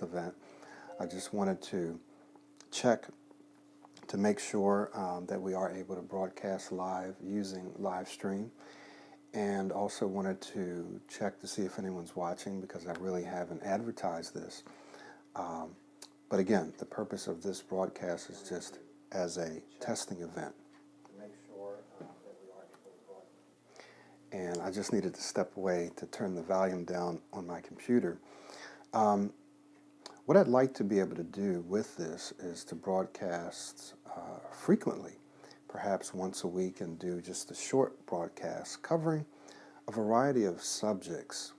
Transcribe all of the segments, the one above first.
event. I just wanted to check to make sure that we are able to broadcast live using live stream, and also wanted to check to see if anyone's watching because I really haven't advertised this. But again, the purpose of this broadcast is just as a testing event. And I just needed to step away to turn the volume down on my computer. What I'd like to be able to do with this is to broadcast frequently, perhaps once a week, and do just a short broadcast covering a variety of subjects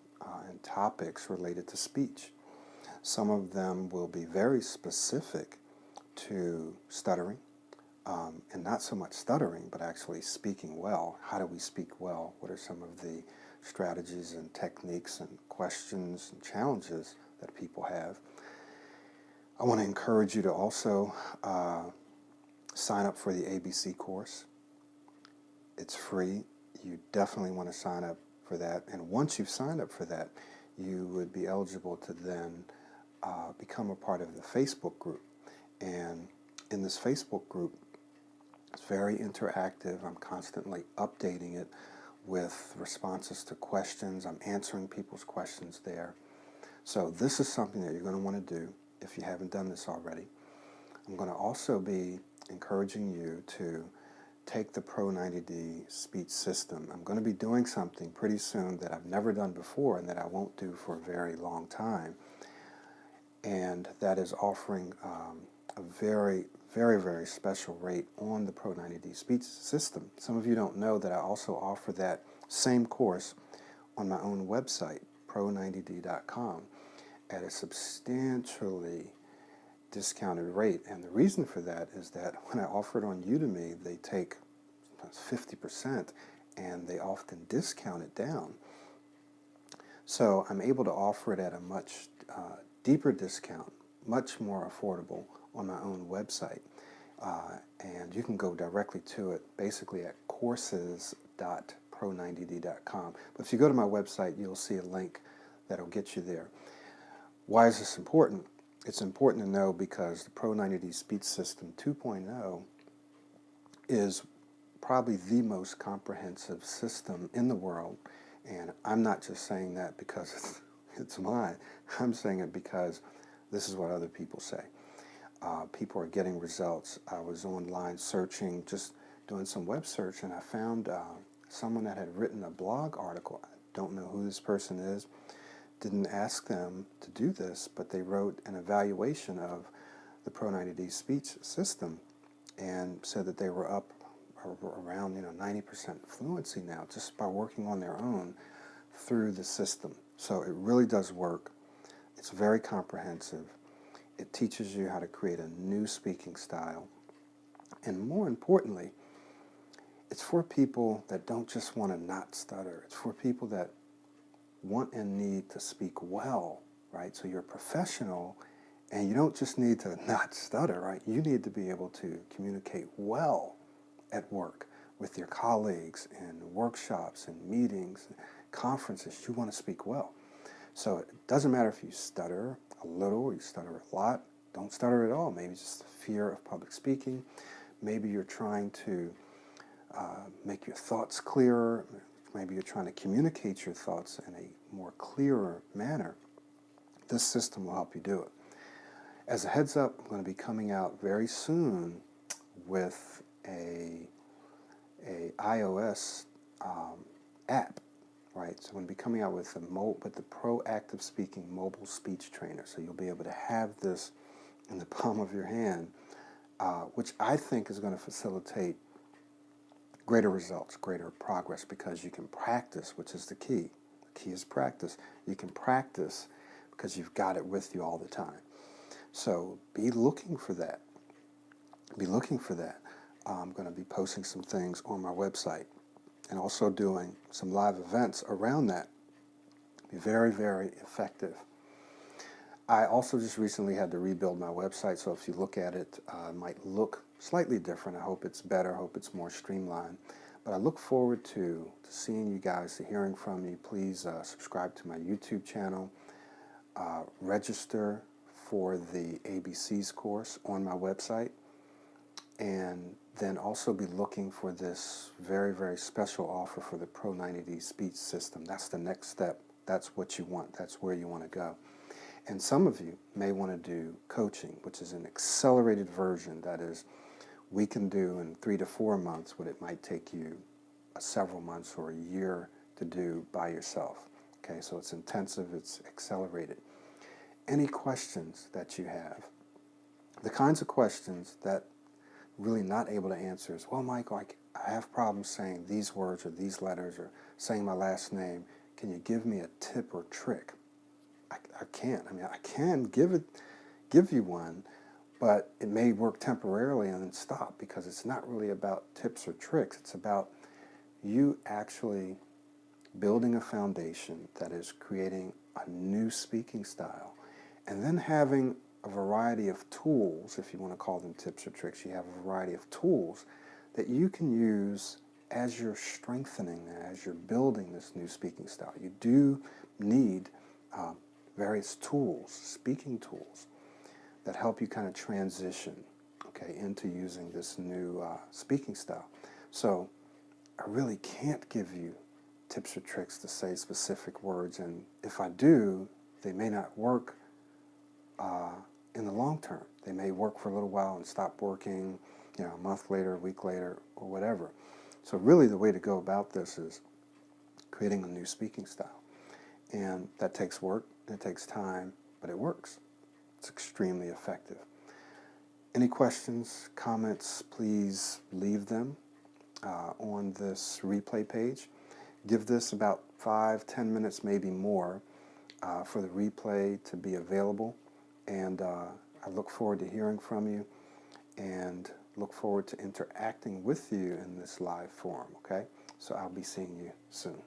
and topics related to speech. Some of them will be very specific to stuttering, and not so much stuttering, but actually speaking well. How do we speak well? What are some of the strategies and techniques and questions and challenges that people have? I want to encourage you to also sign up for the ABC course. It's free. You definitely want to sign up for that. And once you've signed up for that, you would be eligible to then become a part of the Facebook group. And in this Facebook group, it's very interactive. I'm constantly updating it with responses to questions. I'm answering people's questions there. So this is something that you're going to want to do if you haven't done this already. I'm going to also be encouraging you to take the Pro 90D speech system. I'm going to be doing something pretty soon that I've never done before and that I won't do for a very long time. And that is offering a very, very special rate on the Pro 90D speech system. Some of you don't know that I also offer that same course on my own website, pro90d.com, at a substantially discounted rate. And the reason for that is that when I offer it on Udemy, they take 50% and they often discount it down. So I'm able to offer it at a much deeper discount, much more affordable on my own website. And you can go directly to it basically at courses.pro90d.com. But if you go to my website, you'll see a link that'll get you there. Why is this important? It's important to know because the Pro 90D Speech System 2.0 is probably the most comprehensive system in the world. And I'm not just saying that because it's mine. I'm saying it because this is what other people say. People are getting results. I was online searching, just doing some web search, and I found someone that had written a blog article. I don't know who this person is. Didn't ask them to do this, but they wrote an evaluation of the Pro 90D speech system and said that they were up around 90% fluency now just by working on their own through the system. So it really does work. It's very comprehensive. It teaches you how to create a new speaking style. And more importantly, it's for people that don't just want to not stutter. It's for people that want and need to speak well, right? So you're a professional and you don't just need to not stutter, right? You need to be able to communicate well at work with your colleagues in workshops and meetings, conferences. You want to speak well. So it doesn't matter if you stutter a little or you stutter a lot. Don't stutter at all. Maybe just the fear of public speaking. Maybe you're trying to make your thoughts clearer. Maybe you're trying to communicate your thoughts in a more clearer manner. This system will help you do it. As a heads up, I'm going to be coming out very soon with a iOS app, right? So I'm going to be coming out with the Proactive Speaking Mobile Speech Trainer. So you'll be able to have this in the palm of your hand, which I think is going to facilitate greater results, greater progress, because you can practice, which is the key. The key is practice. You can practice because you've got it with you all the time. So be looking for that. Be looking for that. I'm going to be posting some things on my website and also doing some live events around that. Be very, very effective. I also just recently had to rebuild my website, so if you look at it, it might look slightly different. I hope it's better. I hope it's more streamlined. But I look forward to seeing you guys, to hearing from you. Please subscribe to my YouTube channel. Register for the ABCs course on my website, and then also be looking for this very, very special offer for the Pro 90D speech system. That's the next step. That's what you want. That's where you want to go. And some of you may want to do coaching, which is an accelerated version. That is, we can do in 3 to 4 months what it might take you several months or a year to do by yourself. Okay, so it's intensive, it's accelerated. Any questions that you have, the kinds of questions that really not able to answer is, well, Michael, I have problems saying these words or these letters or saying my last name. Can you give me a tip or trick? I can't. I mean, I can give you one, but it may work temporarily and then stop, because it's not really about tips or tricks. It's about you actually building a foundation that is creating a new speaking style, and then having a variety of tools. If you want to call them tips or tricks, you have a variety of tools that you can use as you're strengthening, as you're building this new speaking style. You do need various tools, speaking tools, that help you kind of transition, okay, into using this new speaking style. So I really can't give you tips or tricks to say specific words, and if I do, they may not work in the long term. They may work for a little while and stop working, a month later, a week later, or whatever. So really the way to go about this is creating a new speaking style. And that takes work, it takes time, but it works. It's extremely effective. Any questions, comments, please leave them on this replay page. Give this about 5-10 minutes, maybe more, for the replay to be available. And I look forward to hearing from you and look forward to interacting with you in this live forum, okay? So I'll be seeing you soon.